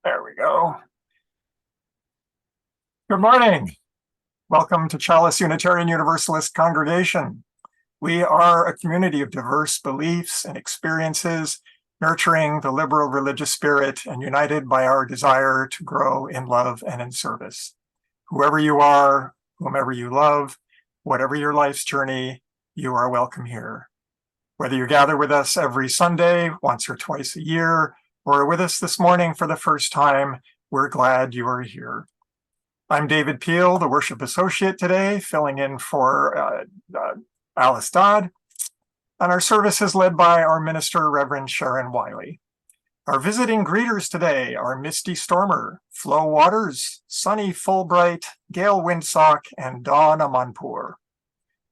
There we go. Good morning. Welcome to Chalice Unitarian Universalist Congregation. We are a community of diverse beliefs and experiences, nurturing the liberal religious spirit and united by our desire to grow in love and in service. Whoever you are, whomever you love, whatever your life's journey, you are welcome here. Whether you gather with us every Sunday, once or twice a year, or with us this morning for the first time, we're glad you are here. I'm David Peel, the worship associate today, filling in for Alice Dodd, and our service is led by our minister, Reverend Sharon Wiley. Our visiting greeters today are Misty Stormer, Flo Waters, Sunny Fulbright, Gail Windsock, and Dawn Amanpour.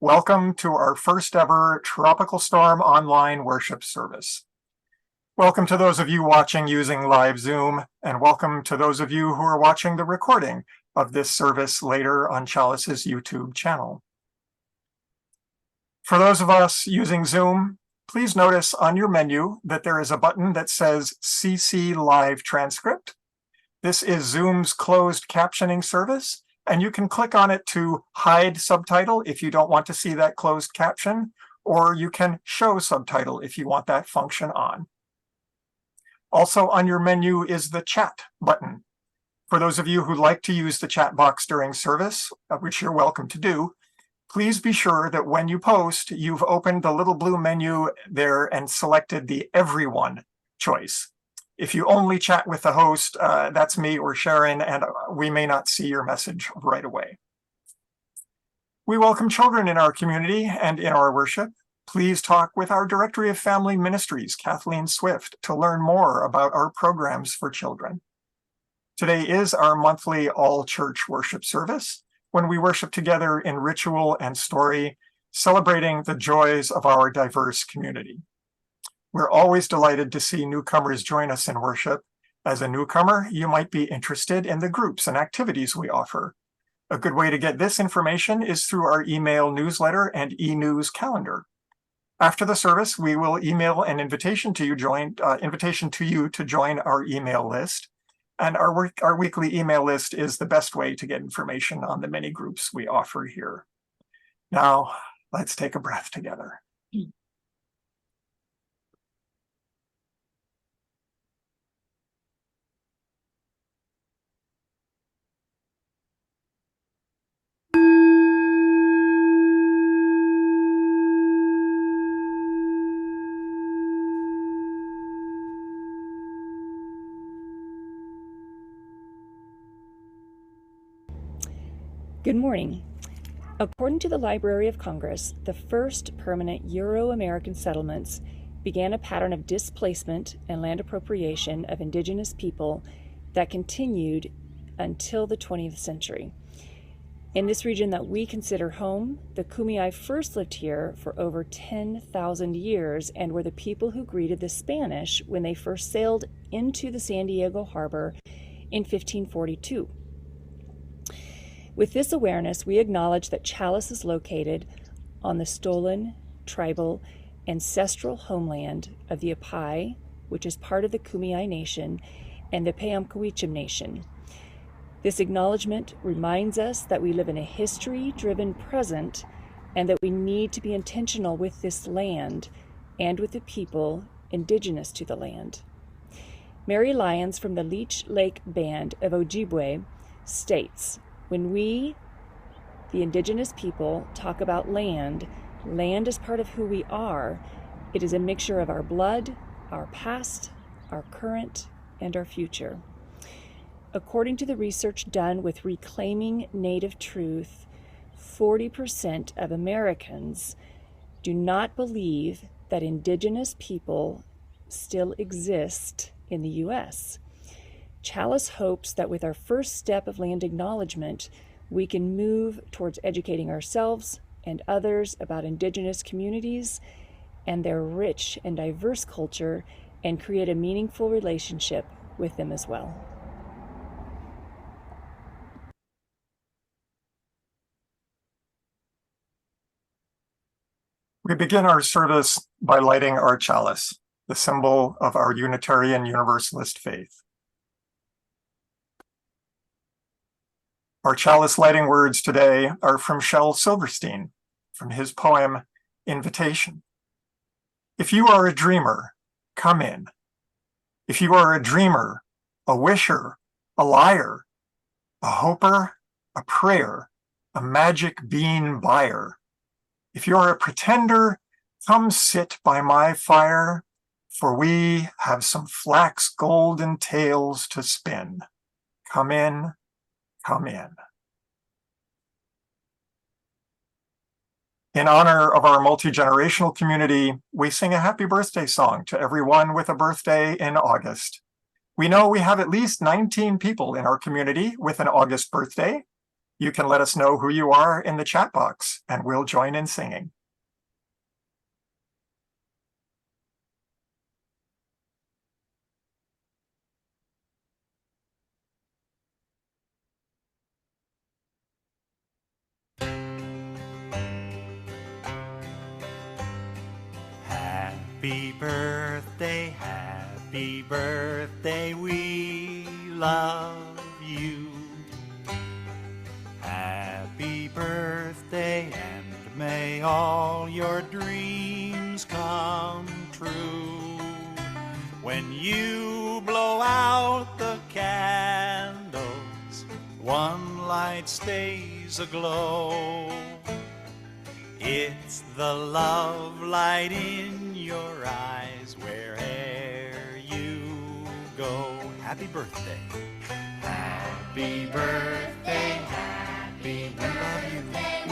Welcome to our first ever Tropical Storm online worship service. Welcome to those of you watching using live Zoom, and welcome to those of you who are watching the recording of this service later on Chalice's YouTube channel. For those of us using Zoom, please notice on your menu that there is a button that says CC Live Transcript. This is Zoom's closed captioning service, and you can click on it to hide subtitle if you don't want to see that closed caption, or you can show subtitle if you want that function on. Also on your menu is the chat button. For those of you who like to use the chat box during service, which you're welcome to do, please be sure that when you post, you've opened the little blue menu there and selected the Everyone choice. If you only chat with the host, that's me or Sharon, and we may not see your message right away. We welcome children in our community and in our worship. Please talk with our Directory of Family Ministries, Kathleen Swift, to learn more about our programs for children. Today is our monthly all-church worship service, when we worship together in ritual and story, celebrating the joys of our diverse community. We're always delighted to see newcomers join us in worship. As a newcomer, you might be interested in the groups and activities we offer. A good way to get this information is through our email newsletter and e-news calendar. After the service, we will email an invitation to you to join our email list. And our weekly email list is the best way to get information on the many groups we offer here. Now, let's take a breath together. Good morning. According to the Library of Congress, the first permanent Euro-American settlements began a pattern of displacement and land appropriation of indigenous people that continued until the 20th century. In this region that we consider home, the Kumeyaay first lived here for over 10,000 years and were the people who greeted the Spanish when they first sailed into the San Diego harbor in 1542. With this awareness, we acknowledge that Chalice is located on the stolen, tribal, ancestral homeland of the Apai, which is part of the Kumeyaay Nation, and the Payamkawichem Nation. This acknowledgement reminds us that we live in a history-driven present and that we need to be intentional with this land and with the people indigenous to the land. Mary Lyons from the Leech Lake Band of Ojibwe states, "When we, the indigenous people, talk about land, land is part of who we are. It is a mixture of our blood, our past, our current, and our future." According to the research done with Reclaiming Native Truth, 40% of Americans do not believe that indigenous people still exist in the U.S. Chalice hopes that with our first step of land acknowledgement, we can move towards educating ourselves and others about indigenous communities and their rich and diverse culture and create a meaningful relationship with them as well. We begin our service by lighting our chalice, the symbol of our Unitarian Universalist faith. Our chalice lighting words today are from Shel Silverstein, from his poem, Invitation. If you are a dreamer, come in. If you are a dreamer, a wisher, a liar, a hoper, a prayer, a magic bean buyer. If you're a pretender, come sit by my fire, for we have some flax golden tales to spin. Come in, come in. In honor of our multi-generational community, we sing a happy birthday song to everyone with a birthday in August. We know we have at least 19 people in our community with an August birthday. You can let us know who you are in the chat box, and we'll join in singing. Happy birthday, we love you. Happy birthday, and may all your dreams come true. When you blow out the candles, one light stays aglow. It's the love light in your eyes where'er you go. Happy birthday. Happy birthday. Happy,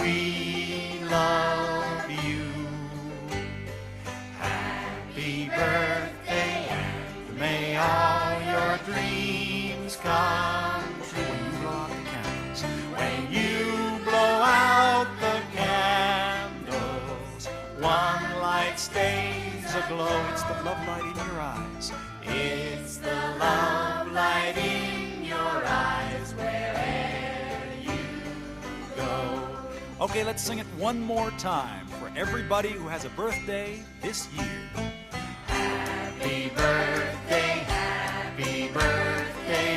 we love you. Happy birthday, and may all your dreams come true. When you blow out the candles, one light stays aglow. It's the love light in your eyes. It's the love light in your eyes wherever you go. Okay, let's sing it one more time for everybody who has a birthday this year. Happy birthday,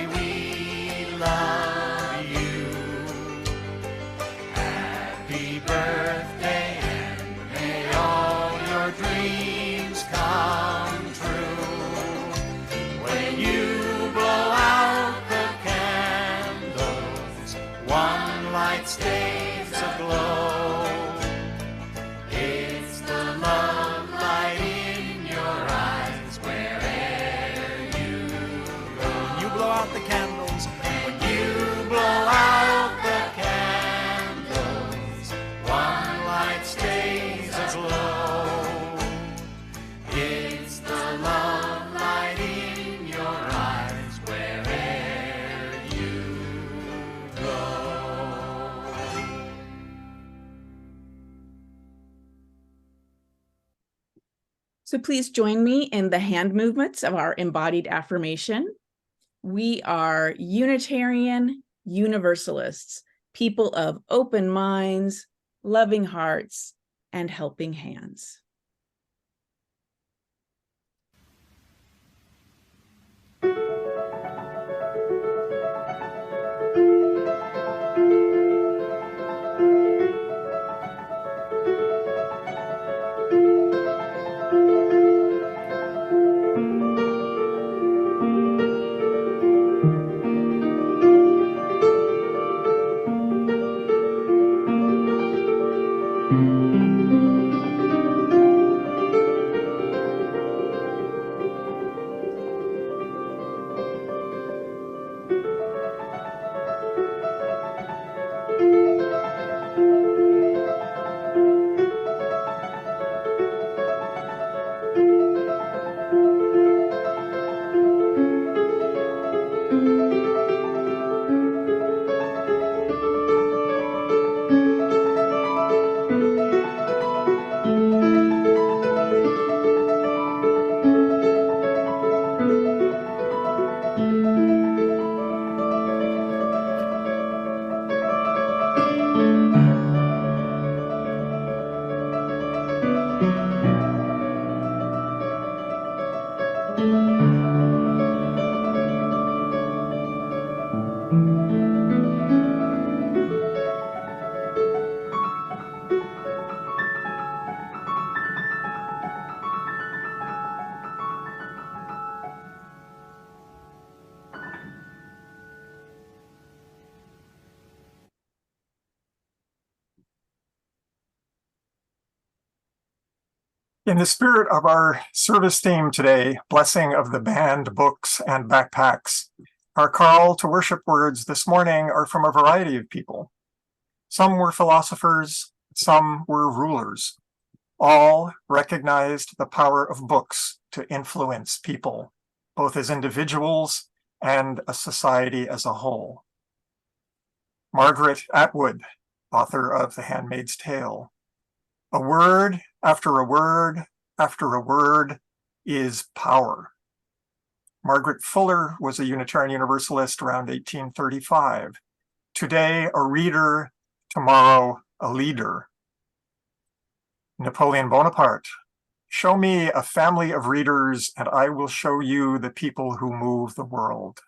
we love you. Happy birthday, and may all your dreams come true. When you blow out the candles, one light stays aglow. It's the love light in your eyes wherever you go. When you blow out the candles, when you blow out the candles, one light stays aglow. It's the love light in your eyes wherever you go. So please join me in the hand movements of our embodied affirmation. We are Unitarian Universalists, people of open minds, loving hearts, and helping hands. In the spirit of our service theme today, blessing of the band, books, and backpacks, our call to worship words this morning are from a variety of people. Some were philosophers, some were rulers. All recognized the power of books to influence people, both as individuals and a society as a whole. Margaret Atwood, author of The Handmaid's Tale. A word after a word after a word is power. Margaret Fuller was a Unitarian Universalist around 1835. Today, a reader, tomorrow, a leader. Napoleon Bonaparte, show me a family of readers and I will show you the people who move the world.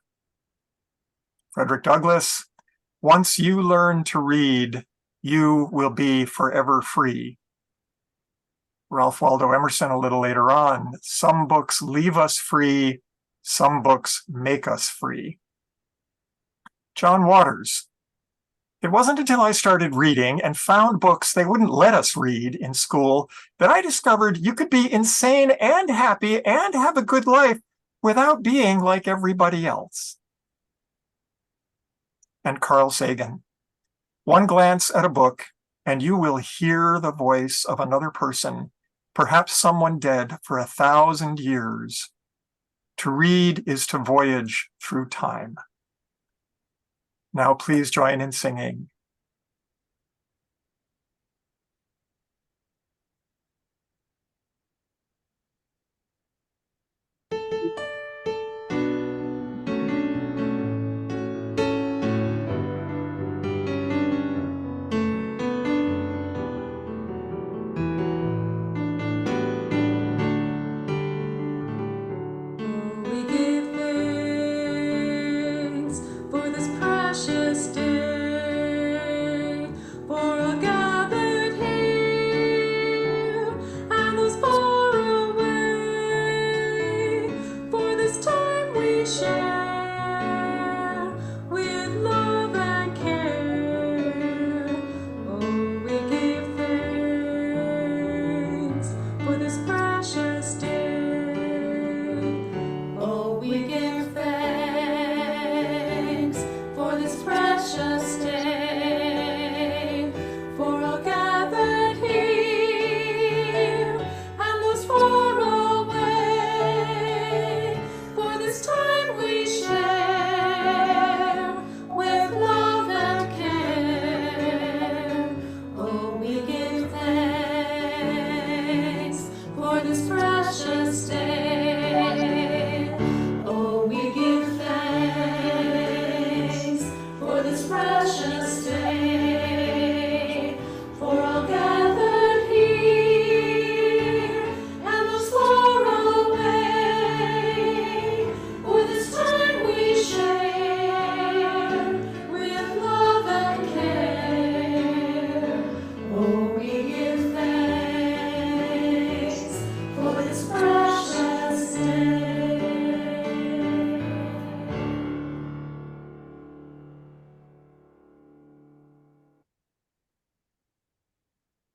Frederick Douglass, once you learn to read, you will be forever free. Ralph Waldo Emerson a little later on, some books leave us free, some books make us free. John Waters, it wasn't until I started reading and found books they wouldn't let us read in school that I discovered you could be insane and happy and have a good life without being like everybody else. And Carl Sagan, one glance at a book and you will hear the voice of another person, perhaps someone dead for 1,000 years. To read is to voyage through time. Now please join in singing.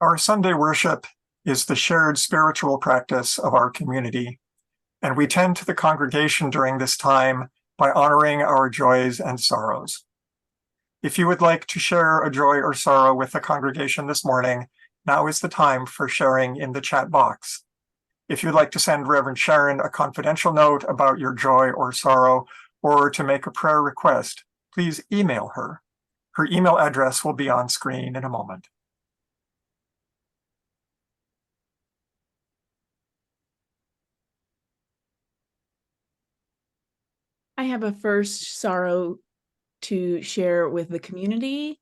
Our Sunday worship is the shared spiritual practice of our community, and we tend to the congregation during this time by honoring our joys and sorrows. If you would like to share a joy or sorrow with the congregation this morning, now is the time for sharing in the chat box. If you'd like to send Reverend Sharon a confidential note about your joy or sorrow, or to make a prayer request, please email her. Her email address will be on screen in a moment. I have a first sorrow to share with the community.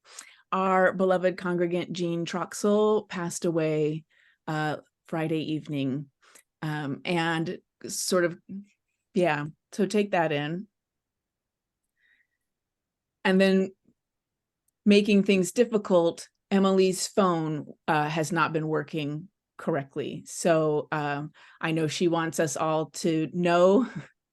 Our beloved congregant Jean Troxel passed away Friday evening. And sort of, yeah, so take that in. And then making things difficult, Emily's phone has not been working correctly. So I know she wants us all to know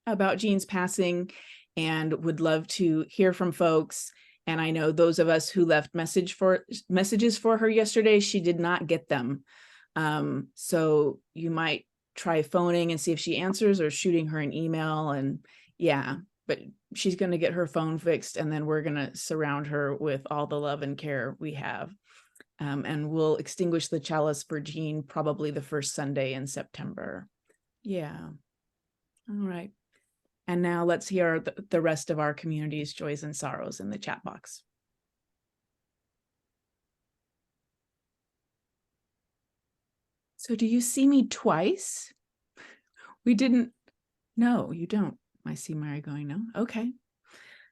about Jean's passing and would love to hear from folks. And I know those of us who left messages for her yesterday, she did not get them. So you might try phoning and see if she answers, or shooting her an email. And yeah, but she's going to get her phone fixed, and then we're going to surround her with all the love and care we have. And we'll extinguish the chalice for Jean probably the first Sunday in September. Yeah. All right. And now let's hear the rest of our community's joys and sorrows in the chat box. So do you see me twice? We didn't. No, you don't. I see Mary going, no. Okay.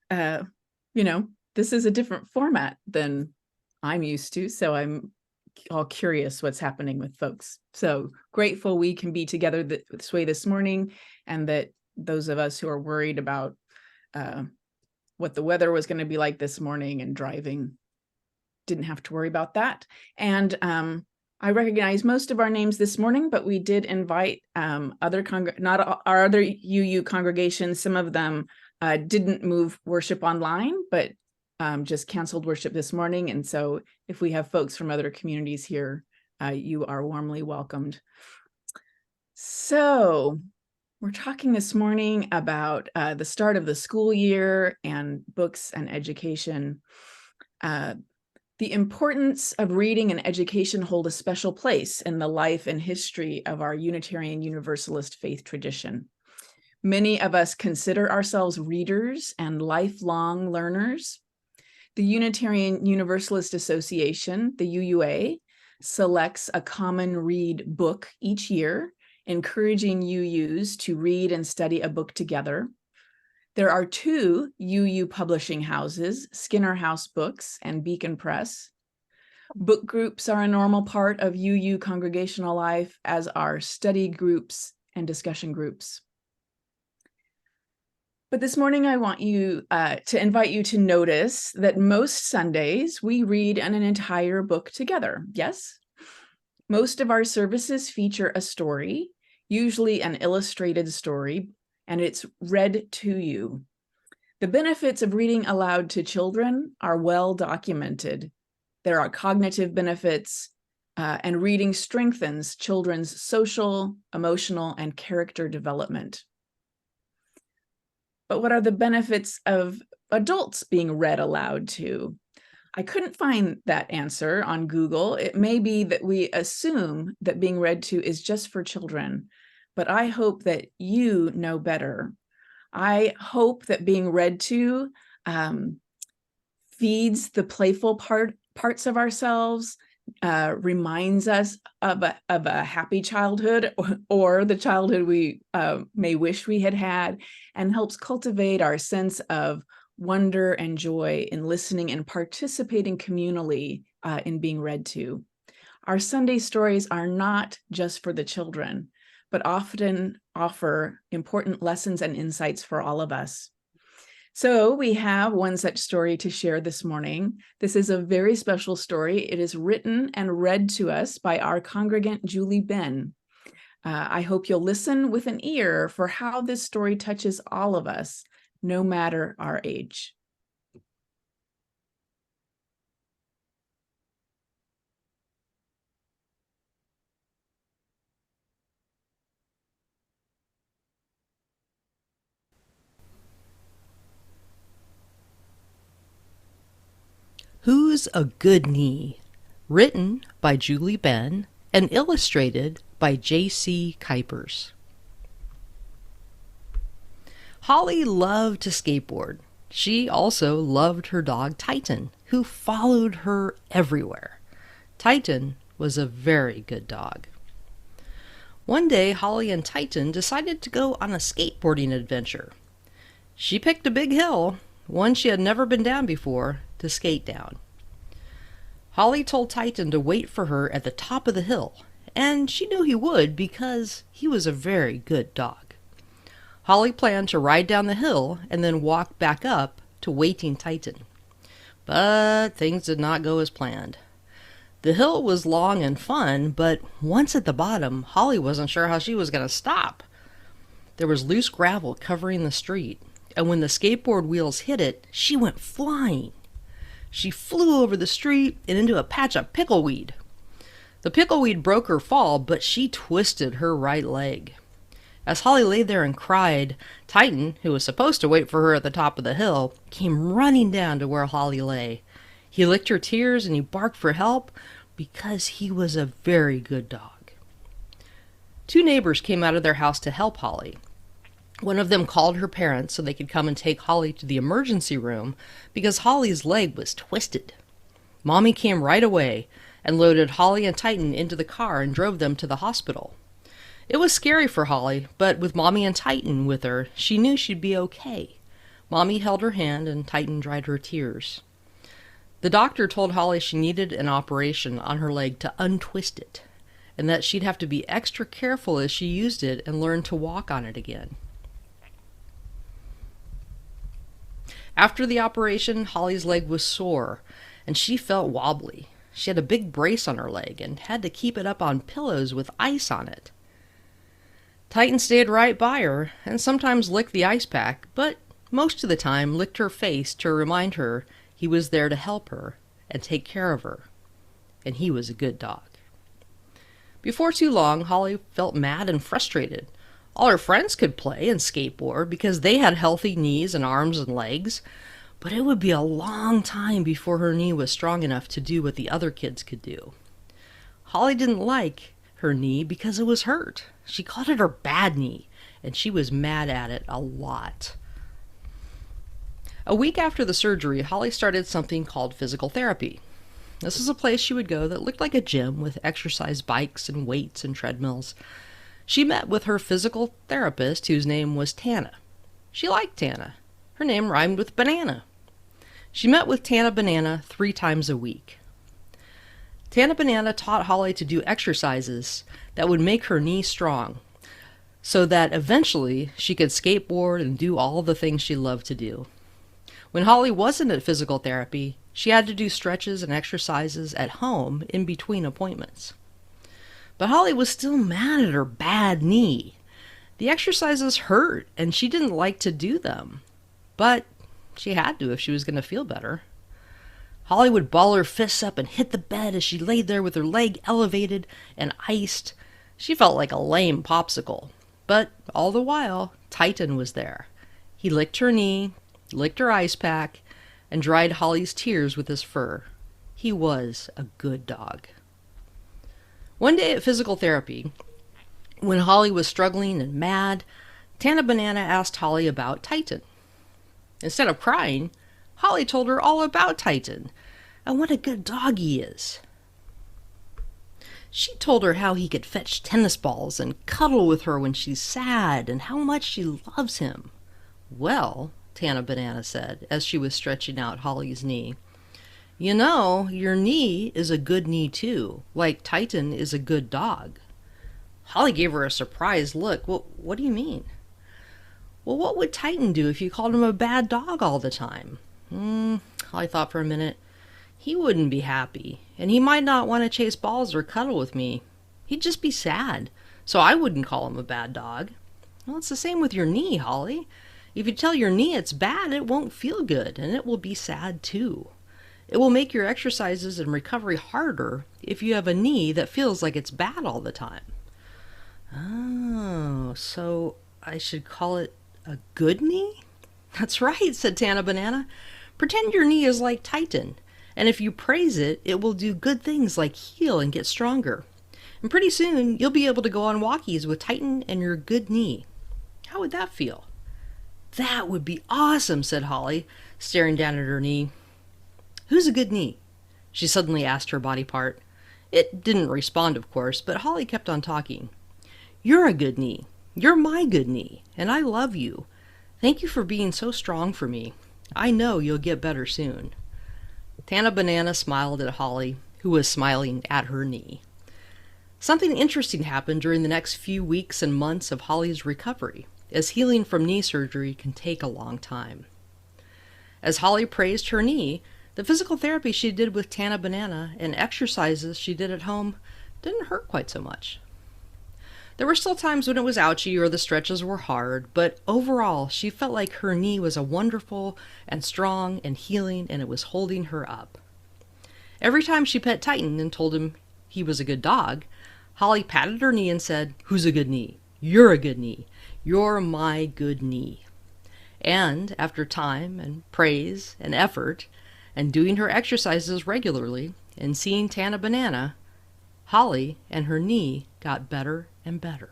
This is a different format than I'm used to, so I'm all curious what's happening with folks. So grateful we can be together this way this morning, and that those of us who are worried about what the weather was going to be like this morning and driving didn't have to worry about that. And I recognize most of our names this morning, but we did invite not our other UU congregations. Some of them didn't move worship online, but just canceled worship this morning. And so if we have folks from other communities here, you are warmly welcomed. So we're talking this morning about the start of the school year and books and education. The importance of reading and education hold a special place in the life and history of our Unitarian Universalist faith tradition. Many of us consider ourselves readers and lifelong learners. The Unitarian Universalist Association, the UUA, selects a common read book each year, encouraging UUs to read and study a book together. There are two UU publishing houses, Skinner House Books and Beacon Press. Book groups are a normal part of UU congregational life, as are study groups and discussion groups. But this morning, I want to invite you to notice that most Sundays we read an entire book together. Yes? Most of our services feature a story, usually an illustrated story, and it's read to you. The benefits of reading aloud to children are well documented. There are cognitive benefits, and reading strengthens children's social, emotional, and character development. But what are the benefits of adults being read aloud to? I couldn't find that answer on Google. It may be that we assume that being read to is just for children, but I hope that you know better. I hope that being read to feeds the playful parts of ourselves, reminds us of a happy childhood or the childhood we may wish we had had, and helps cultivate our sense of wonder and joy in listening and participating communally in being read to. Our Sunday stories are not just for the children, but often offer important lessons and insights for all of us. So we have one such story to share this morning. This is a very special story. It is written and read to us by our congregant, Julie Ben. I hope you'll listen with an ear for how this story touches all of us, no matter our age. Who's a Good Knee? Written by Julie Ben and illustrated by J.C. Kuipers. Holly loved to skateboard. She also loved her dog Titan, who followed her everywhere. Titan was a very good dog. One day, Holly and Titan decided to go on a skateboarding adventure. She picked a big hill, one she had never been down before, to skate down. Holly told Titan to wait for her at the top of the hill, and she knew he would because he was a very good dog. Holly planned to ride down the hill and then walk back up to waiting Titan. But things did not go as planned. The hill was long and fun, but once at the bottom, Holly wasn't sure how she was going to stop. There was loose gravel covering the street, and when the skateboard wheels hit it, she went flying. She flew over the street and into a patch of pickleweed. The pickleweed broke her fall, but she twisted her right leg. As Holly lay there and cried, Titan, who was supposed to wait for her at the top of the hill, came running down to where Holly lay. He licked her tears and he barked for help because he was a very good dog. 2 neighbors came out of their house to help Holly. One of them called her parents so they could come and take Holly to the emergency room because Holly's leg was twisted. Mommy came right away and loaded Holly and Titan into the car and drove them to the hospital. It was scary for Holly, but with Mommy and Titan with her, she knew she'd be okay. Mommy held her hand and Titan dried her tears. The doctor told Holly she needed an operation on her leg to untwist it, and that she'd have to be extra careful as she used it and learn to walk on it again. After the operation, Holly's leg was sore, and she felt wobbly. She had a big brace on her leg and had to keep it up on pillows with ice on it. Titan stayed right by her and sometimes licked the ice pack, but most of the time licked her face to remind her he was there to help her and take care of her. And he was a good dog. Before too long, Holly felt mad and frustrated. All her friends could play and skateboard because they had healthy knees and arms and legs, but it would be a long time before her knee was strong enough to do what the other kids could do. Holly didn't like her knee because it was hurt. She called it her bad knee, and she was mad at it a lot. A week after the surgery, Holly started something called physical therapy. This was a place she would go that looked like a gym with exercise bikes and weights and treadmills. She met with her physical therapist, whose name was Tana. She liked Tana. Her name rhymed with banana. She met with Tana Banana 3 times a week. Tana Banana taught Holly to do exercises that would make her knee strong, so that eventually she could skateboard and do all the things she loved to do. When Holly wasn't at physical therapy, she had to do stretches and exercises at home in between appointments. But Holly was still mad at her bad knee. The exercises hurt, and she didn't like to do them. But she had to if she was going to feel better. Holly would ball her fists up and hit the bed as she lay there with her leg elevated and iced. She felt like a lame popsicle. But all the while, Titan was there. He licked her knee, licked her ice pack, and dried Holly's tears with his fur. He was a good dog. One day at physical therapy, when Holly was struggling and mad, Tana Banana asked Holly about Titan. Instead of crying, Holly told her all about Titan and what a good dog he is. She told her how he could fetch tennis balls and cuddle with her when she's sad and how much she loves him. Well, Tana Banana said as she was stretching out Holly's knee, you know, your knee is a good knee too, like Titan is a good dog. Holly gave her a surprised look. Well, what do you mean? Well, what would Titan do if you called him a bad dog all the time? Holly thought for a minute. He wouldn't be happy, and he might not want to chase balls or cuddle with me. He'd just be sad, so I wouldn't call him a bad dog. Well, it's the same with your knee, Holly. If you tell your knee it's bad, it won't feel good, and it will be sad too. It will make your exercises and recovery harder if you have a knee that feels like it's bad all the time. Oh, so I should call it a good knee? That's right, said Tana Banana. Pretend your knee is like Titan, and if you praise it, it will do good things like heal and get stronger. And pretty soon, you'll be able to go on walkies with Titan and your good knee. How would that feel? That would be awesome, said Holly, staring down at her knee. Who's a good knee? She suddenly asked her body part. It didn't respond, of course, but Holly kept on talking. You're a good knee. You're my good knee, and I love you. Thank you for being so strong for me. I know you'll get better soon. Tana Banana smiled at Holly, who was smiling at her knee. Something interesting happened during the next few weeks and months of Holly's recovery, as healing from knee surgery can take a long time. As Holly praised her knee, the physical therapy she did with Tana Banana and exercises she did at home didn't hurt quite so much. There were still times when it was ouchy or the stretches were hard, but overall she felt like her knee was a wonderful and strong and healing, and it was holding her up. Every time she pet Titan and told him he was a good dog, Holly patted her knee and said, "Who's a good knee? You're a good knee. You're my good knee." And after time and praise and effort and doing her exercises regularly and seeing Tana Banana, Holly and her knee got better and better.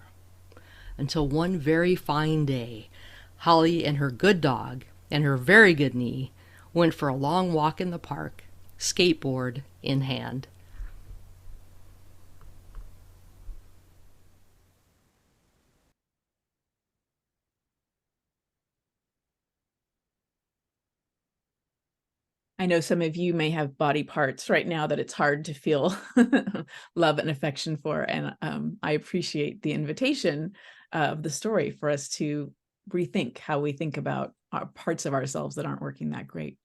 Until one very fine day, Holly and her good dog and her very good knee went for a long walk in the park, skateboard in hand. I know some of you may have body parts right now that it's hard to feel love and affection for. And I appreciate the invitation of the story for us to rethink how we think about our parts of ourselves that aren't working that great.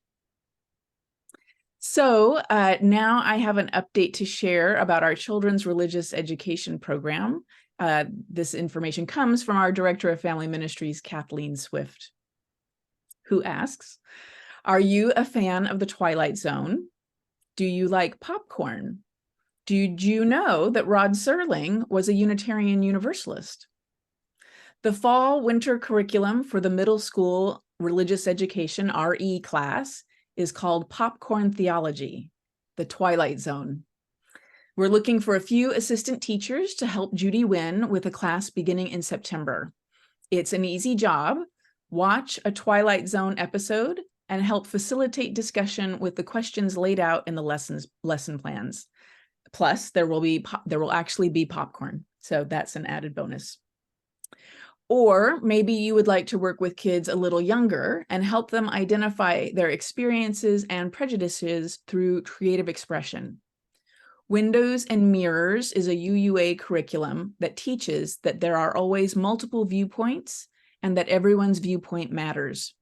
So now I have an update to share about our children's religious education program. This information comes from our Director of Family Ministries, Kathleen Swift, who asks, "Are you a fan of the Twilight Zone? Do you like popcorn? Did you know that Rod Serling was a Unitarian Universalist? The fall-winter curriculum for the middle school religious education RE class is called Popcorn Theology, the Twilight Zone. We're looking for a few assistant teachers to help Judy win with a class beginning in September. It's an easy job. Watch a Twilight Zone episode and help facilitate discussion with the questions laid out in the lesson plans. Plus, there will actually be popcorn, so that's an added bonus. Or maybe you would like to work with kids a little younger and help them identify their experiences and prejudices through creative expression. Windows and Mirrors is a UUA curriculum that teaches that there are always multiple viewpoints and that everyone's viewpoint matters.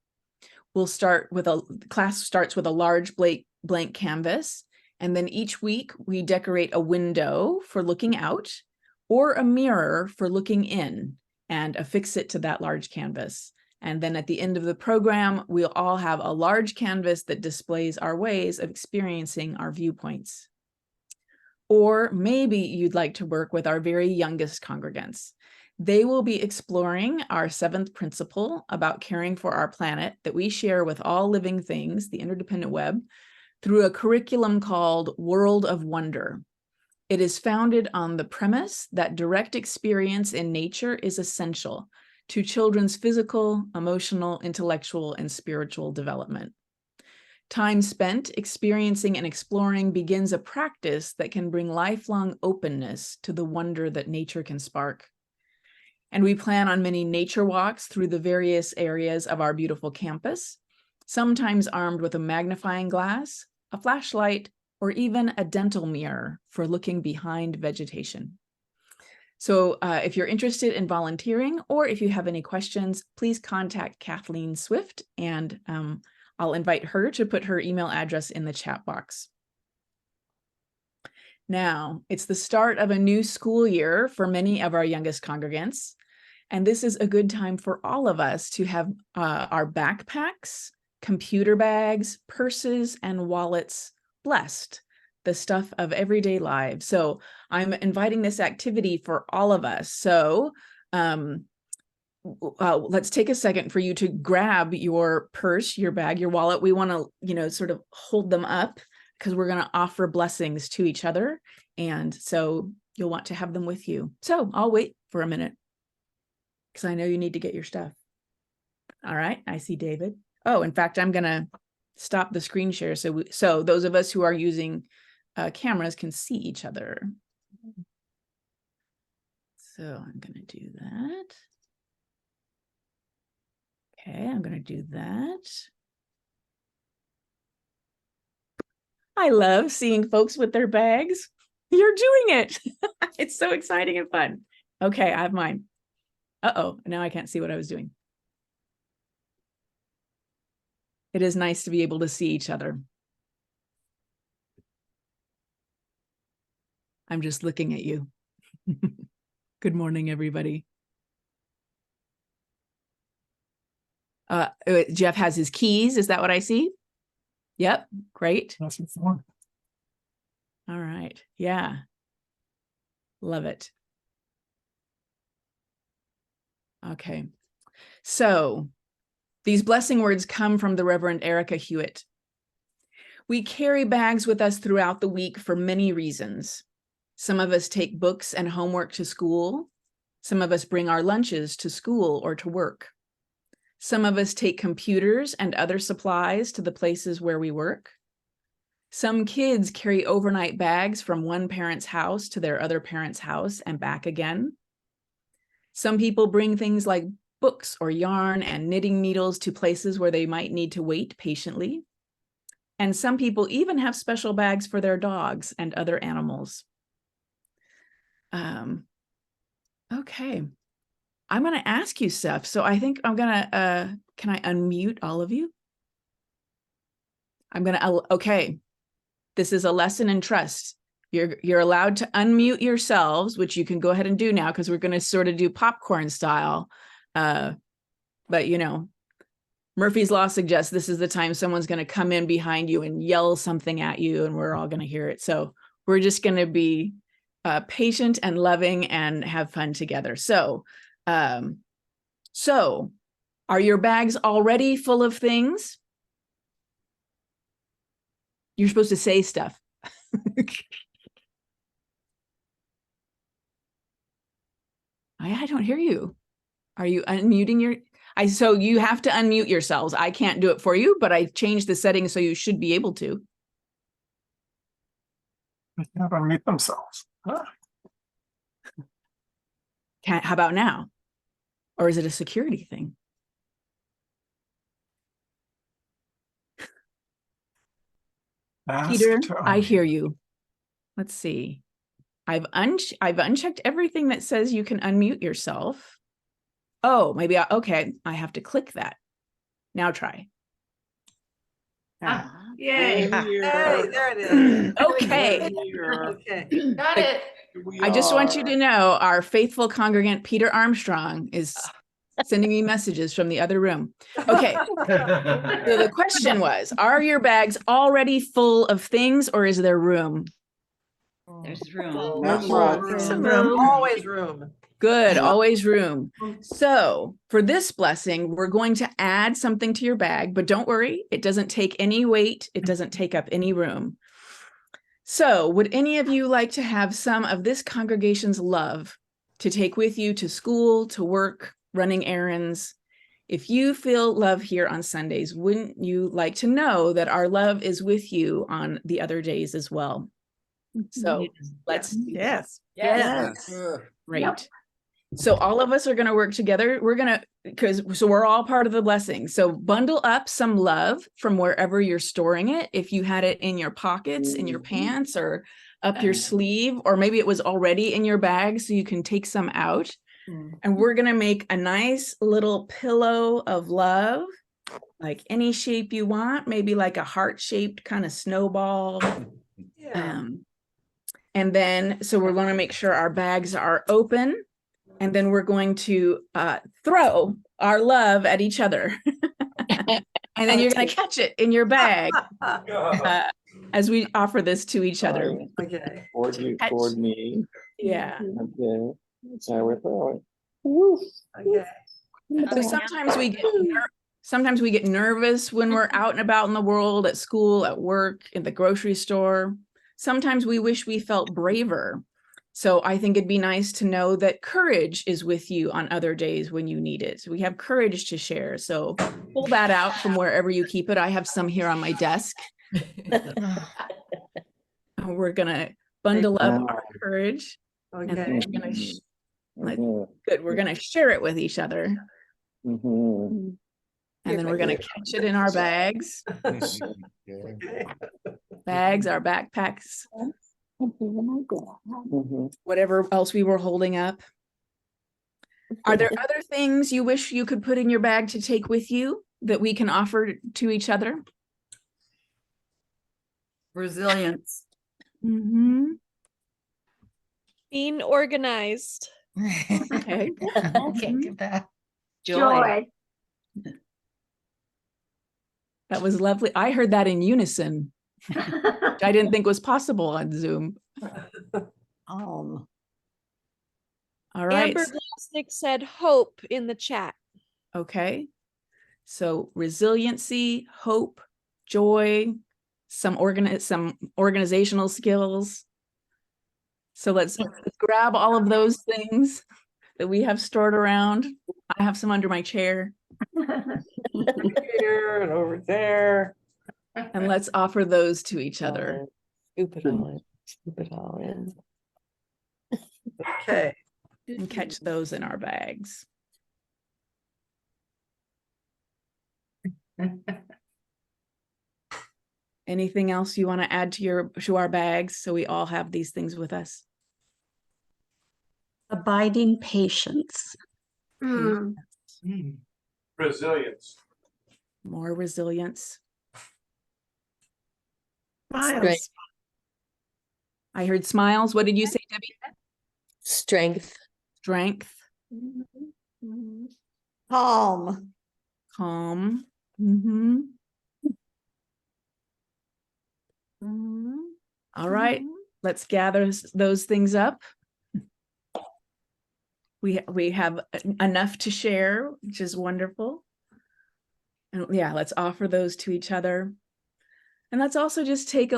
Class starts with a large blank canvas, and then each week we decorate a window for looking out or a mirror for looking in and affix it to that large canvas. And then at the end of the program, we'll all have a large canvas that displays our ways of experiencing our viewpoints. Or maybe you'd like to work with our very youngest congregants. They will be exploring our 7th principle about caring for our planet that we share with all living things, the interdependent web, through a curriculum called World of Wonder. It is founded on the premise that direct experience in nature is essential to children's physical, emotional, intellectual, and spiritual development. Time spent experiencing and exploring begins a practice that can bring lifelong openness to the wonder that nature can spark. And we plan on many nature walks through the various areas of our beautiful campus, sometimes armed with a magnifying glass, a flashlight, or even a dental mirror for looking behind vegetation. So if you're interested in volunteering, or if you have any questions, please contact Kathleen Swift, and I'll invite her to put her email address in the chat box. Now, it's the start of a new school year for many of our youngest congregants, and this is a good time for all of us to have our backpacks, computer bags, purses, and wallets blessed, the stuff of everyday lives. So I'm inviting this activity for all of us. So let's take a second for you to grab your purse, your bag, your wallet. We want to, sort of hold them up because we're going to offer blessings to each other. And so you'll want to have them with you. So I'll wait for a minute because I know you need to get your stuff. All right. I see David. Oh, in fact, I'm going to stop the screen share so those of us who are using cameras can see each other. So I'm going to do that. Okay, I'm going to do that. I love seeing folks with their bags. You're doing it. It's so exciting and fun. Okay, I have mine. Uh-oh, now I can't see what I was doing. It is nice to be able to see each other. I'm just looking at you. Good morning, everybody. Jeff has his keys. Is that what I see? Yep, great. That's the one. All right, yeah. Love it. Okay. So these blessing words come from the Reverend Erica Hewitt. We carry bags with us throughout the week for many reasons. Some of us take books and homework to school. Some of us bring our lunches to school or to work. Some of us take computers and other supplies to the places where we work. Some kids carry overnight bags from one parent's house to their other parent's house and back again. Some people bring things like books or yarn and knitting needles to places where they might need to wait patiently. And some people even have special bags for their dogs and other animals. Okay. I'm going to ask you stuff. So I think I'm going to, can I unmute all of you? Okay. This is a lesson in trust. You're allowed to unmute yourselves, which you can go ahead and do now because we're going to sort of do popcorn style. But you know, Murphy's Law suggests this is the time someone's going to come in behind you and yell something at you and we're all going to hear it. So we're just going to be patient and loving and have fun together. So are your bags already full of things? You're supposed to say stuff. I don't hear you. Are you unmuting your... So you have to unmute yourselves. I can't do it for you, but I changed the settings so you should be able to. They can't unmute themselves. How about now? Or is it a security thing? Peter, I hear you. Let's see. I've unchecked everything that says you can unmute yourself. Oh, maybe okay. I have to click that. Now try. Yay. Hey, there it is. Okay. Okay. Got it. I just want you to know our faithful congregant, Peter Armstrong, is sending me messages from the other room. Okay. So the question was, are your bags already full of things or is there room? There's room. Always room. Good, always room. So for this blessing, we're going to add something to your bag, but don't worry, it doesn't take any weight. It doesn't take up any room. So would any of you like to have some of this congregation's love to take with you to school, to work, running errands? If you feel love here on Sundays, wouldn't you like to know that our love is with you on the other days as well? So let's Yes. Great. Yep. So all of us are going to work together. So we're all part of the blessing. So bundle up some love from wherever you're storing it. If you had it in your pockets, in your pants, or up your sleeve, or maybe it was already in your bag, so you can take some out. And we're going to make a nice little pillow of love, like any shape you want, maybe like a heart-shaped kind of snowball. And then, so we're going to make sure our bags are open. And then we're going to throw our love at each other. And then you're going to catch it in your bag as we offer this to each other. Okay. Toward me. Yeah. Okay. So we're throwing. Okay. So sometimes we get nervous when we're out and about in the world, at school, at work, in the grocery store. Sometimes we wish we felt braver. So I think it'd be nice to know that courage is with you on other days when you need it. We have courage to share. So pull that out from wherever you keep it. I have some here on my desk. We're going to bundle up our courage. Okay. And we're going to share it with each other. And then we're going to catch it in our bags. Bags, our backpacks. Whatever else we were holding up. Are there other things you wish you could put in your bag to take with you that we can offer to each other? Resilience. Being organized. Okay. Joy. That was lovely. I heard that in unison. Which I didn't think was possible on Zoom. All right. Amber Glassick said hope in the chat. Okay. So resiliency, hope, joy, some organizational skills. So let's grab all of those things that we have stored around. I have some under my chair. Here and over there. And let's offer those to each other. Scoop it all in. Scoop it all in. Okay. And catch those in our bags. Anything else you want to add to our bags so we all have these things with us? Abiding patience. Resilience. More resilience. Smiles. I heard smiles. What did you say, Debbie? Strength. Strength. Calm. Calm. All right, let's gather those things up. We have enough to share, which is wonderful. And yeah, let's offer those to each other. And let's also just take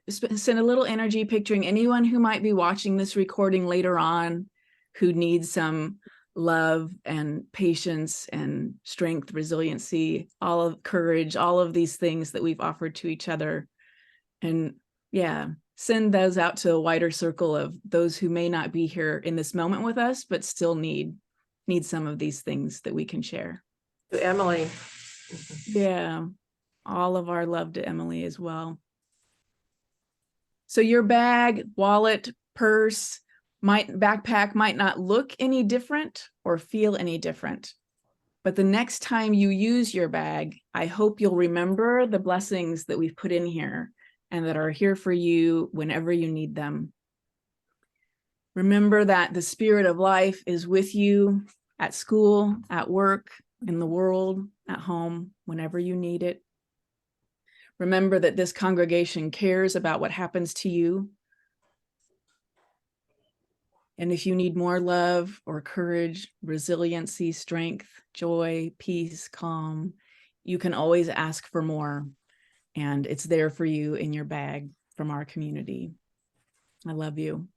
send a little energy picturing anyone who might be watching this recording later on who needs some love and patience and strength, resiliency, all of courage, all of these things that we've offered to each other. And yeah, send those out to a wider circle of those who may not be here in this moment with us, but still need some of these things that we can share. To Emily. Yeah, all of our love to Emily as well. So your bag, wallet, purse, backpack might not look any different or feel any different. But the next time you use your bag, I hope you'll remember the blessings that we've put in here and that are here for you whenever you need them. Remember that the spirit of life is with you at school, at work, in the world, at home, whenever you need it. Remember that this congregation cares about what happens to you. And if you need more love or courage, resiliency, strength, joy, peace, calm, you can always ask for more. And it's there for you in your bag from our community. I love you.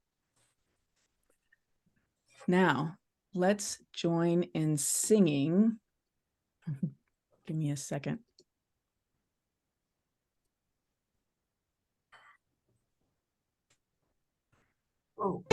Now, let's join in singing. Give me a second. Oh.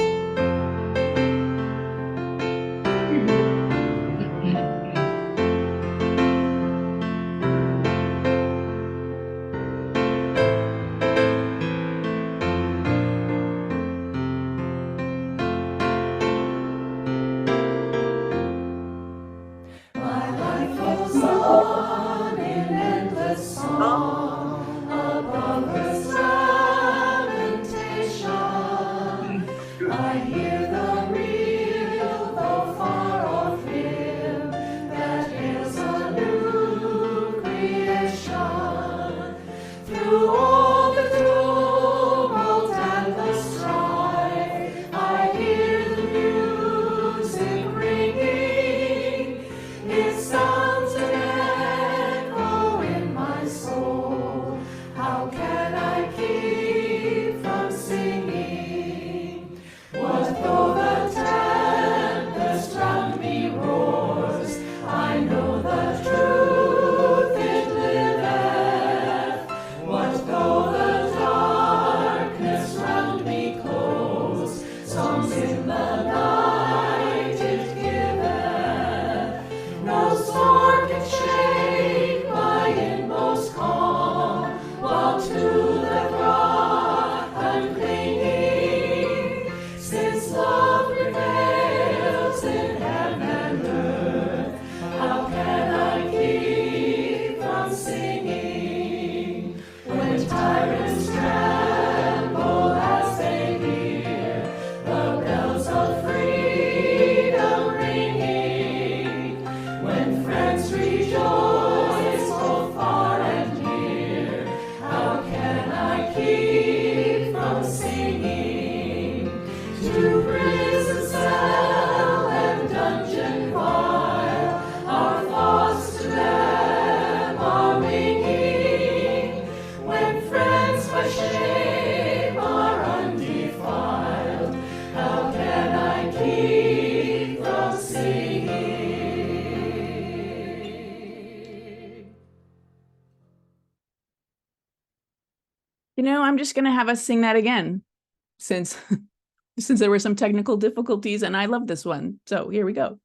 I'm just going to have us sing that again since there were some technical difficulties and I love this one. So here we go.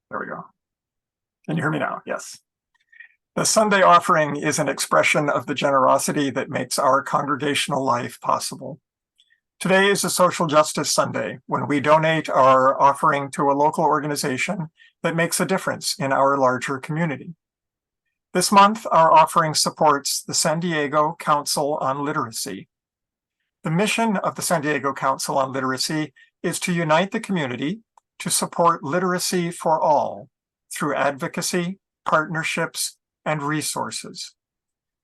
There we go. Can you hear me now? Yes. The Sunday offering is an expression of the generosity that makes our congregational life possible. Today is a Social Justice Sunday when we donate our offering to a local organization that makes a difference in our larger community. This month, our offering supports the San Diego Council on Literacy. The mission of the San Diego Council on Literacy is to unite the community to support literacy for all through advocacy, partnerships, and resources.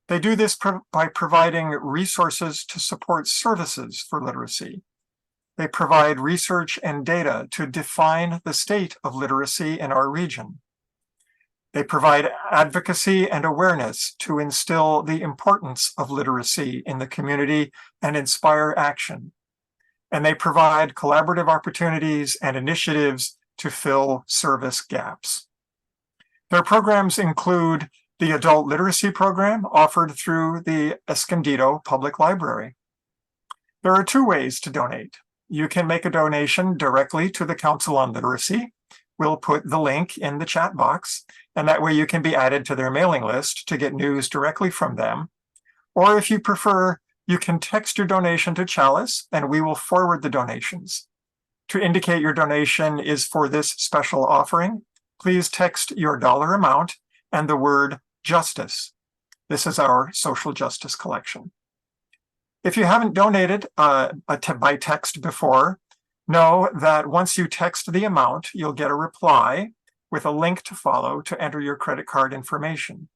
They do this by providing resources to support services for literacy. They provide research and data to define the state of literacy in our region. They provide advocacy and awareness to instill the importance of literacy in the community and inspire action. And they provide collaborative opportunities and initiatives to fill service gaps. Their programs include the Adult Literacy Program offered through the Escondido Public Library. There are two ways to donate. You can make a donation directly to the Council on Literacy. We'll put the link in the chat box, and that way you can be added to their mailing list to get news directly from them. Or if you prefer, you can text your donation to Chalice, and we will forward the donations. To indicate your donation is for this special offering, please text your dollar amount and the word justice. This is our social justice collection. If you haven't donated by text before, know that once you text the amount, you'll get a reply with a link to follow to enter your credit card information.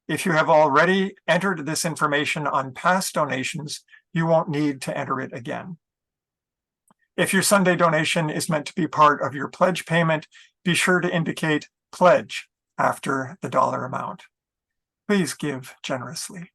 If you have already entered this information on past donations, you won't need to enter it again. If your Sunday donation is meant to be part of your pledge payment, be sure to indicate pledge after the dollar amount. Please give generously.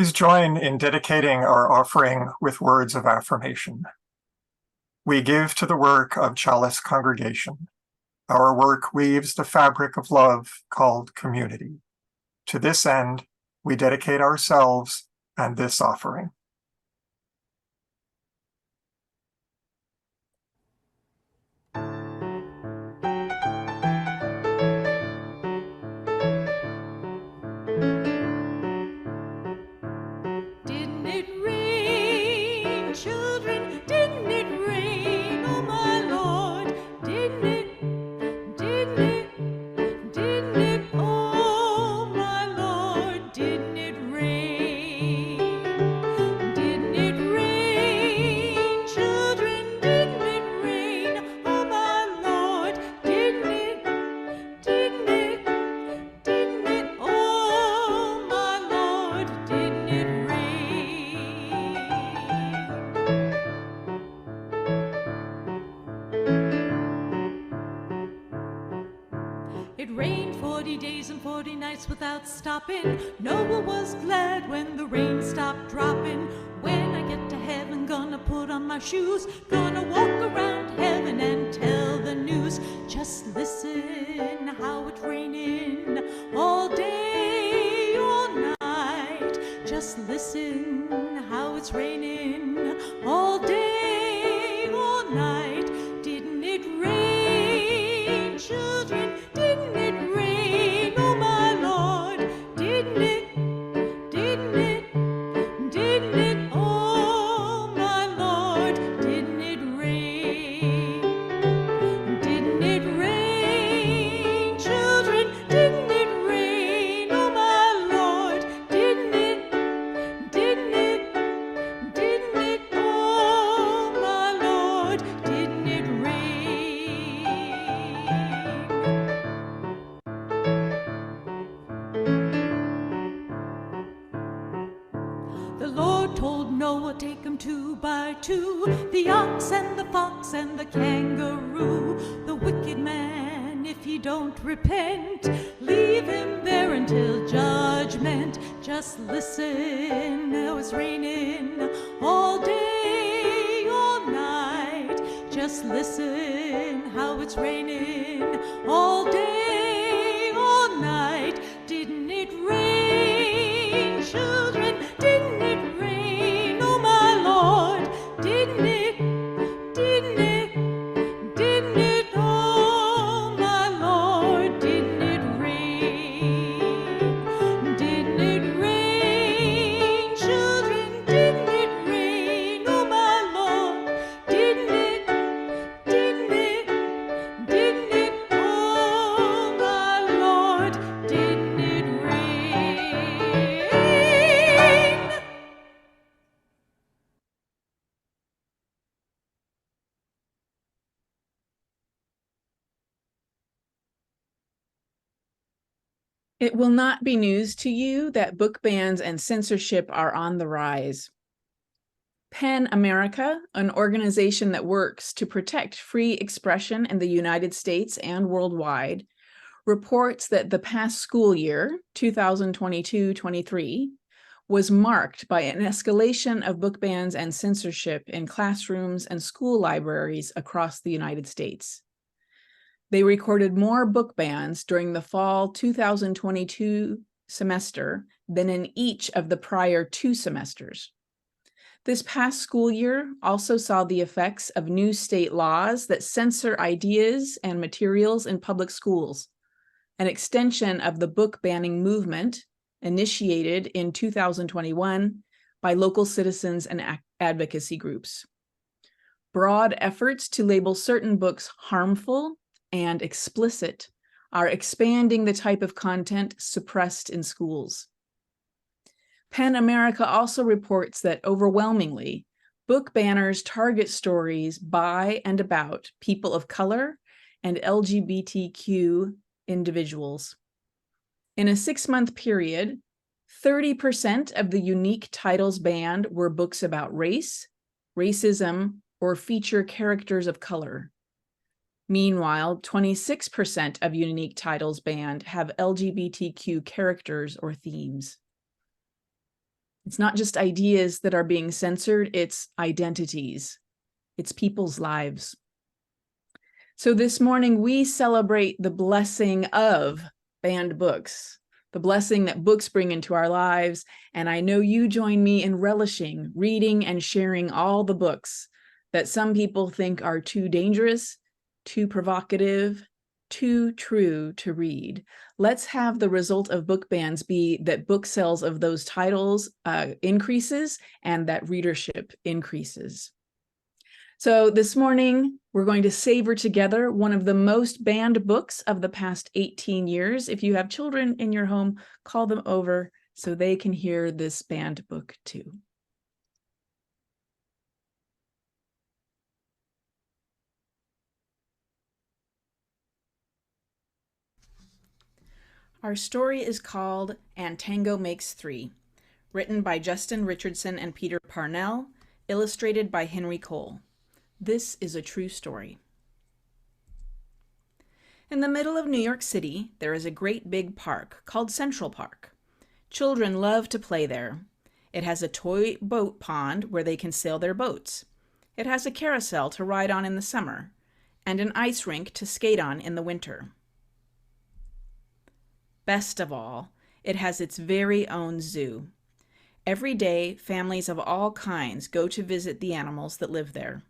Please join in dedicating our offering with words of affirmation. We give to the work of Chalice Congregation. Our work weaves the fabric of love called community. To this end, we dedicate ourselves and this offering. Didn't it rain, children? Didn't it rain, oh my Lord? Didn't it? Didn't it? Didn't it? Oh my Lord, didn't it rain? Didn't it rain, children? Didn't it rain, oh my Lord? Didn't it? Didn't it? Didn't it? Oh my Lord, didn't it rain? It rained 40 days and 40 nights without stopping. Noah was glad when the rain stopped dropping. When I get to heaven, gonna put on my shoes, gonna walk around heaven and tell the news. Just listen how it's raining all day, all night. Just listen how it's raining all day, all night. Didn't it rain, children? Didn't it rain, oh my Lord? Didn't it? Didn't it? Didn't it? Oh my Lord, didn't it rain? Didn't it rain, children? Didn't it rain, oh my Lord? Didn't it? Didn't it? Didn't it? Oh my Lord, didn't it rain? The Lord told Noah, take them 2 by 2, the ox and the fox and the kangaroo. The wicked man, if he don't repent, leave him there until judgment. Just listen, now it's raining all day, all night. Just listen how it's raining all day, all night. Didn't it rain, children? Didn't it rain, oh my Lord? Didn't it? Didn't it? Didn't it? Oh my Lord, didn't it rain? Didn't it rain, children? Didn't it rain, oh my Lord? Didn't it? Didn't it? Didn't it? Oh my Lord, didn't it rain? It will not be news to you that book bans and censorship are on the rise. PEN America, an organization that works to protect free expression in the United States and worldwide, reports that the past school year, 2022-23, was marked by an escalation of book bans and censorship in classrooms and school libraries across the United States. They recorded more book bans during the fall 2022 semester than in each of the prior 2 semesters. This past school year also saw the effects of new state laws that censor ideas and materials in public schools, an extension of the book banning movement initiated in 2021 by local citizens and advocacy groups. Broad efforts to label certain books harmful and explicit are expanding the type of content suppressed in schools. PEN America also reports that overwhelmingly, book banners target stories by and about people of color and LGBTQ individuals. In a 6-month period, 30% of the unique titles banned were books about race, racism, or feature characters of color. Meanwhile, 26% of unique titles banned have LGBTQ characters or themes. It's not just ideas that are being censored, it's identities. It's people's lives. So this morning, we celebrate the blessing of banned books, the blessing that books bring into our lives. And I know you join me in relishing, reading, and sharing all the books that some people think are too dangerous, too provocative, too true to read. Let's have the result of book bans be that book sales of those titles increases and that readership increases. So this morning, we're going to savor together one of the most banned books of the past 18 years. If you have children in your home, call them over so they can hear this banned book too. Our story is called And Tango Makes Three, written by Justin Richardson and Peter Parnell, illustrated by Henry Cole. This is a true story. In the middle of New York City, there is a great big park called Central Park. Children love to play there. It has a toy boat pond where they can sail their boats. It has a carousel to ride on in the summer, and an ice rink to skate on in the winter. Best of all, it has its very own zoo. Every day, families of all kinds go to visit the animals that live there.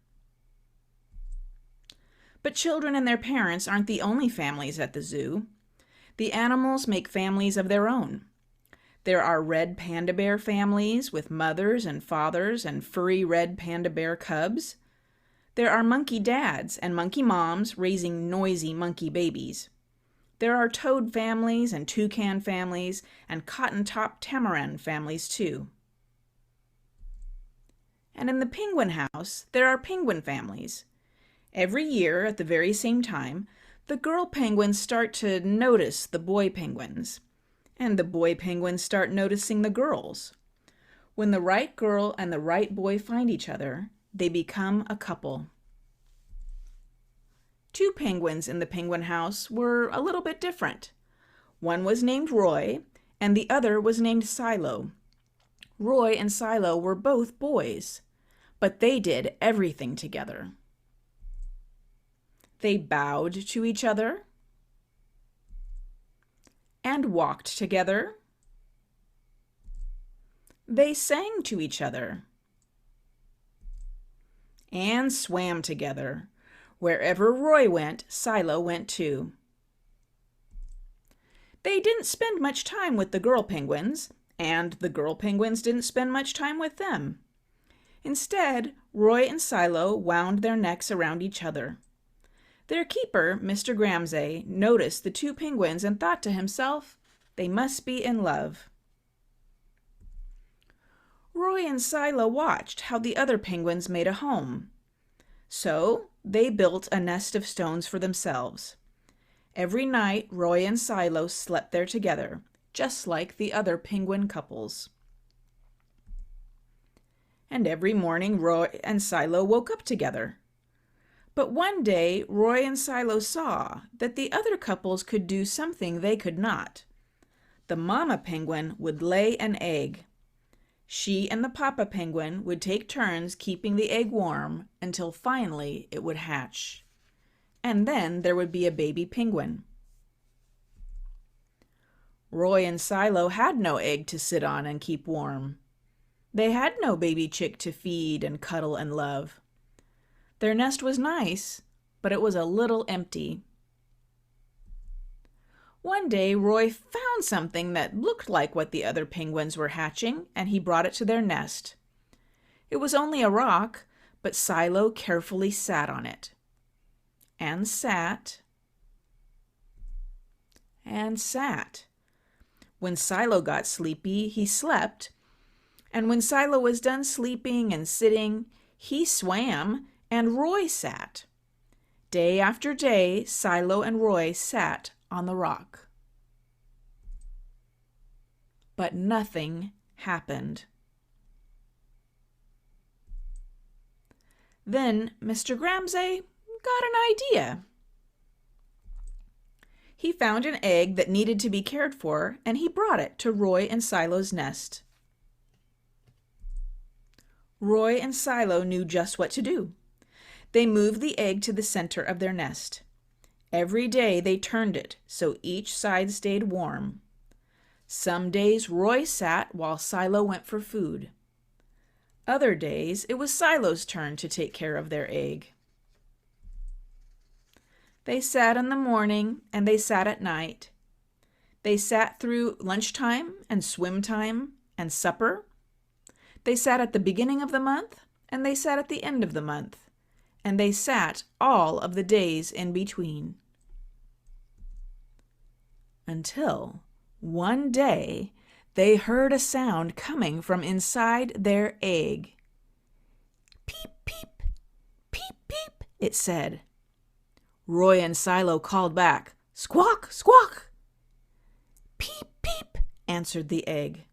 But children and their parents aren't the only families at the zoo. The animals make families of their own. There are red panda bear families with mothers and fathers and furry red panda bear cubs. There are monkey dads and monkey moms raising noisy monkey babies. There are toad families and toucan families and cotton-top tamarin families too. And in the penguin house, there are penguin families. Every year, at the very same time, the girl penguins start to notice the boy penguins, and the boy penguins start noticing the girls. When the right girl and the right boy find each other, they become a couple. Two penguins in the penguin house were a little bit different. One was named Roy, and the other was named Silo. Roy and Silo were both boys, but they did everything together. They bowed to each other and walked together. They sang to each other and swam together. Wherever Roy went, Silo went too. They didn't spend much time with the girl penguins, and the girl penguins didn't spend much time with them. Instead, Roy and Silo wound their necks around each other. Their keeper, Mr. Gramsay, noticed the two penguins and thought to himself, they must be in love. Roy and Silo watched how the other penguins made a home. So they built a nest of stones for themselves. Every night, Roy and Silo slept there together, just like the other penguin couples. And every morning, Roy and Silo woke up together. But one day, Roy and Silo saw that the other couples could do something they could not. The mama penguin would lay an egg. She and the papa penguin would take turns keeping the egg warm until finally it would hatch. And then there would be a baby penguin. Roy and Silo had no egg to sit on and keep warm. They had no baby chick to feed and cuddle and love. Their nest was nice, but it was a little empty. One day, Roy found something that looked like what the other penguins were hatching, and he brought it to their nest. It was only a rock, but Silo carefully sat on it. And sat. And sat. When Silo got sleepy, he slept. And when Silo was done sleeping and sitting, he swam, and Roy sat. Day after day, Silo and Roy sat on the rock. But nothing happened. Then Mr. Gramsay got an idea. He found an egg that needed to be cared for, and he brought it to Roy and Silo's nest. Roy and Silo knew just what to do. They moved the egg to the center of their nest. Every day they turned it so each side stayed warm. Some days Roy sat while Silo went for food. Other days it was Silo's turn to take care of their egg. They sat in the morning and they sat at night. They sat through lunchtime and swim time and supper. They sat at the beginning of the month and they sat at the end of the month. And they sat all of the days in between. Until one day they heard a sound coming from inside their egg. Peep, peep, peep, peep, it said. Roy and Silo called back, squawk, squawk. Peep, peep, answered the egg.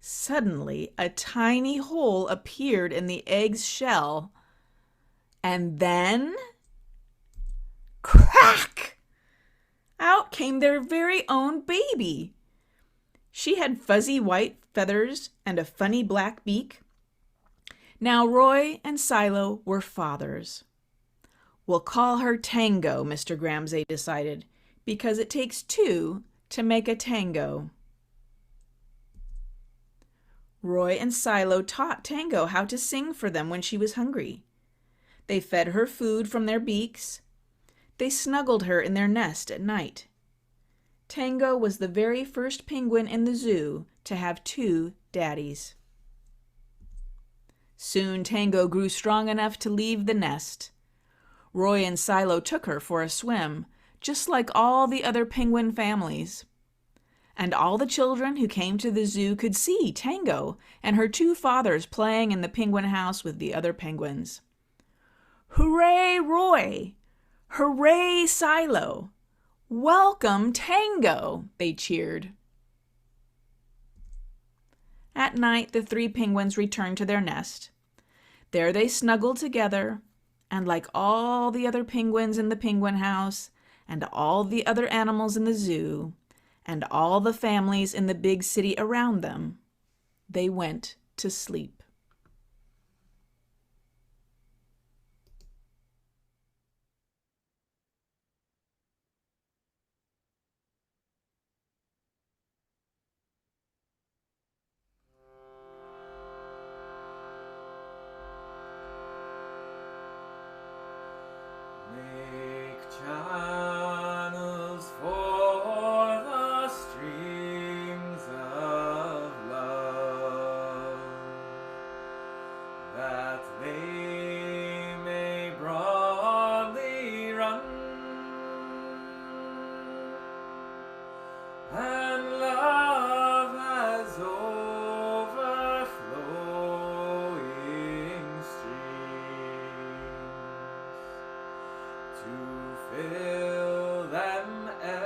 Suddenly, a tiny hole appeared in the egg's shell, and then, crack! Out came their very own baby. She had fuzzy white feathers and a funny black beak. Now Roy and Silo were fathers. We'll call her Tango, Mr. Gramsay decided, because it takes two to make a tango. Roy and Silo taught Tango how to sing for them when she was hungry. They fed her food from their beaks. They snuggled her in their nest at night. Tango was the very first penguin in the zoo to have two daddies. Soon Tango grew strong enough to leave the nest. Roy and Silo took her for a swim, just like all the other penguin families. And all the children who came to the zoo could see Tango and her two fathers playing in the penguin house with the other penguins. Hooray, Roy! Hooray, Silo! Welcome, Tango! They cheered. At night, the three penguins returned to their nest. There they snuggled together, and like all the other penguins in the penguin house, and all the other animals in the zoo, and all the families in the big city around them, they went to sleep. Make channels for the streams of love, that they may broadly run, and love has overflowing streams to fill them everyone.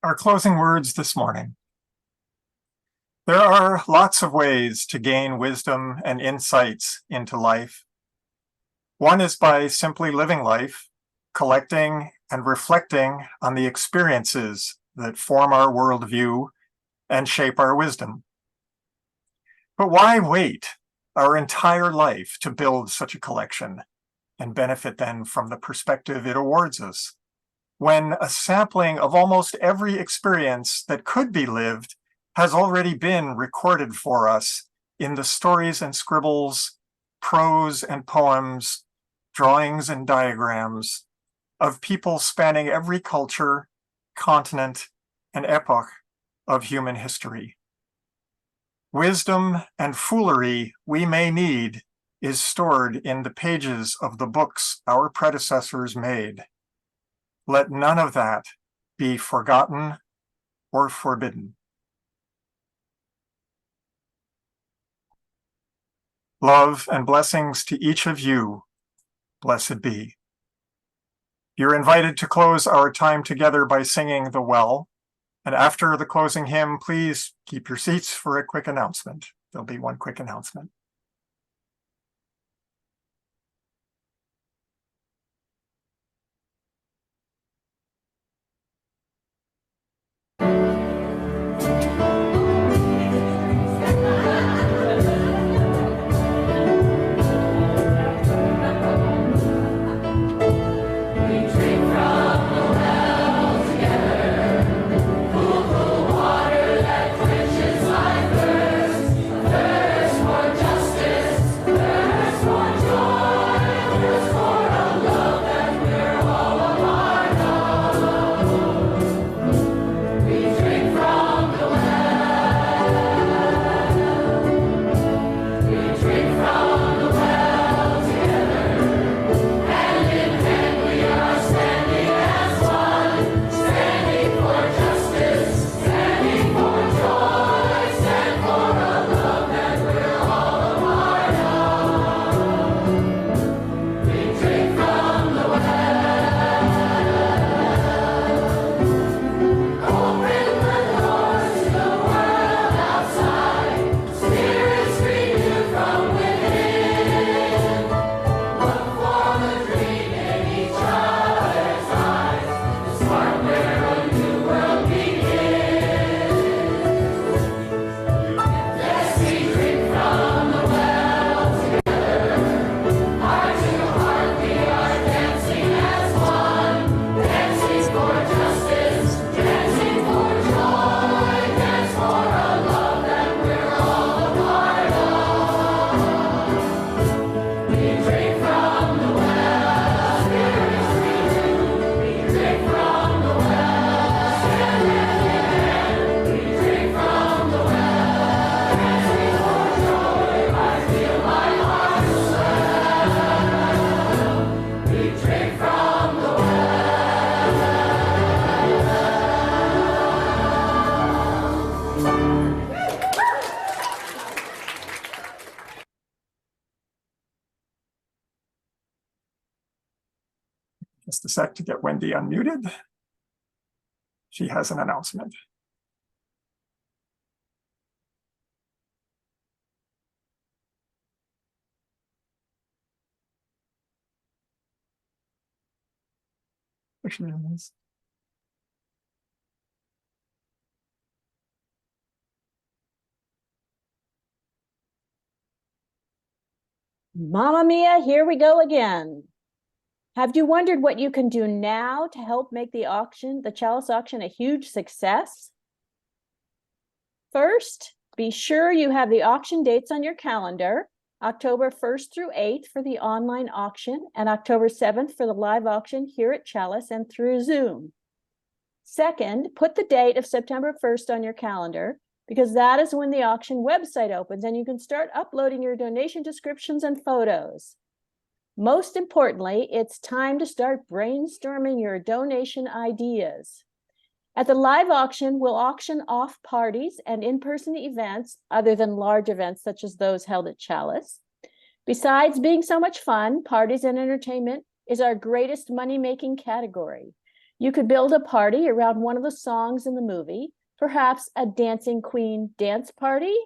Our closing words this morning. There are lots of ways to gain wisdom and insights into life. One is by simply living life, collecting and reflecting on the experiences that form our worldview and shape our wisdom. But why wait our entire life to build such a collection and benefit then from the perspective it awards us, when a sampling of almost every experience that could be lived has already been recorded for us in the stories and scribbles, prose and poems, drawings and diagrams of people spanning every culture, continent, and epoch of human history. Wisdom and foolery we may need is stored in the pages of the books our predecessors made. Let none of that be forgotten or forbidden. Love and blessings to each of you. Blessed be. You're invited to close our time together by singing the well. And after the closing hymn, please keep your seats for a quick announcement. There'll be one quick announcement. Just a sec to get Wendy unmuted. She has an announcement. Actually, Mamma mia, here we go again. Have you wondered what you can do now to help make the auction, the chalice auction, a huge success? First, be sure you have the auction dates on your calendar, October 1st through 8th for the online auction and October 7th for the live auction here at Chalice and through Zoom. Second, put the date of September 1st on your calendar because that is when the auction website opens and you can start uploading your donation descriptions and photos. Most importantly, it's time to start brainstorming your donation ideas. At the live auction, we'll auction off parties and in-person events other than large events such as those held at Chalice. Besides being so much fun, parties and entertainment is our greatest money-making category. You could build a party around one of the songs in the movie, perhaps a dancing queen dance party,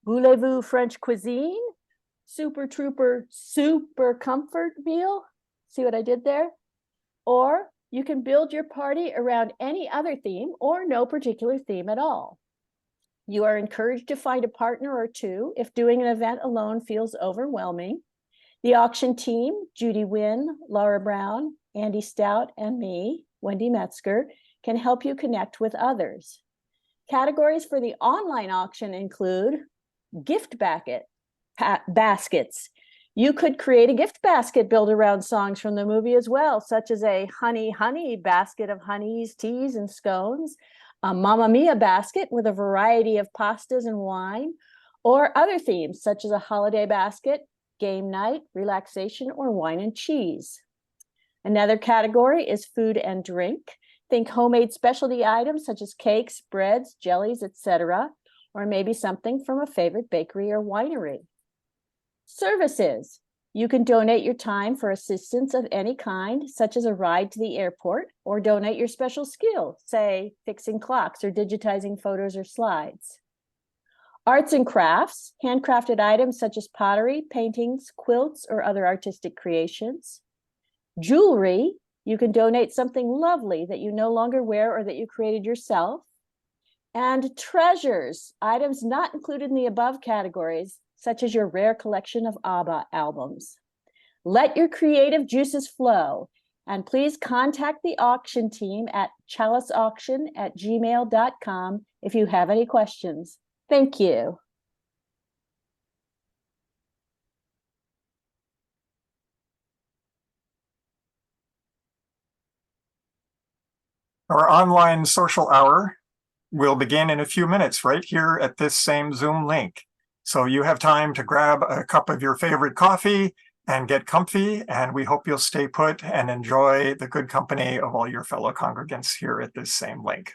voulez-vous French cuisine, super trooper super comfort meal. See what I did there? Or you can build your party around any other theme or no particular theme at all. You are encouraged to find a partner or two if doing an event alone feels overwhelming. The auction team, Judy Wynn, Laura Brown, Andy Stout, and me, Wendy Metzger, can help you connect with others. Categories for the online auction include gift baskets. You could create a gift basket built around songs from the movie as well, such as a honey basket of honeys, teas, and scones, a Mamma Mia basket with a variety of pastas and wine, or other themes such as a holiday basket, game night, relaxation, or wine and cheese. Another category is food and drink. Think homemade specialty items such as cakes, breads, jellies, etc., or maybe something from a favorite bakery or winery. Services. You can donate your time for assistance of any kind, such as a ride to the airport, or donate your special skill, say fixing clocks or digitizing photos or slides. Arts and crafts, handcrafted items such as pottery, paintings, quilts, or other artistic creations. Jewelry, you can donate something lovely that you no longer wear or that you created yourself. And treasures, items not included in the above categories, such as your rare collection of ABBA albums. Let your creative juices flow, and please contact the auction team at chaliceauction@gmail.com if you have any questions. Thank you. Our online social hour will begin in a few minutes right here at this same Zoom link. So you have time to grab a cup of your favorite coffee and get comfy, and we hope you'll stay put and enjoy the good company of all your fellow congregants here at this same link.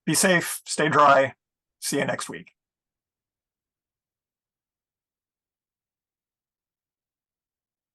Be safe, stay dry. See you next week.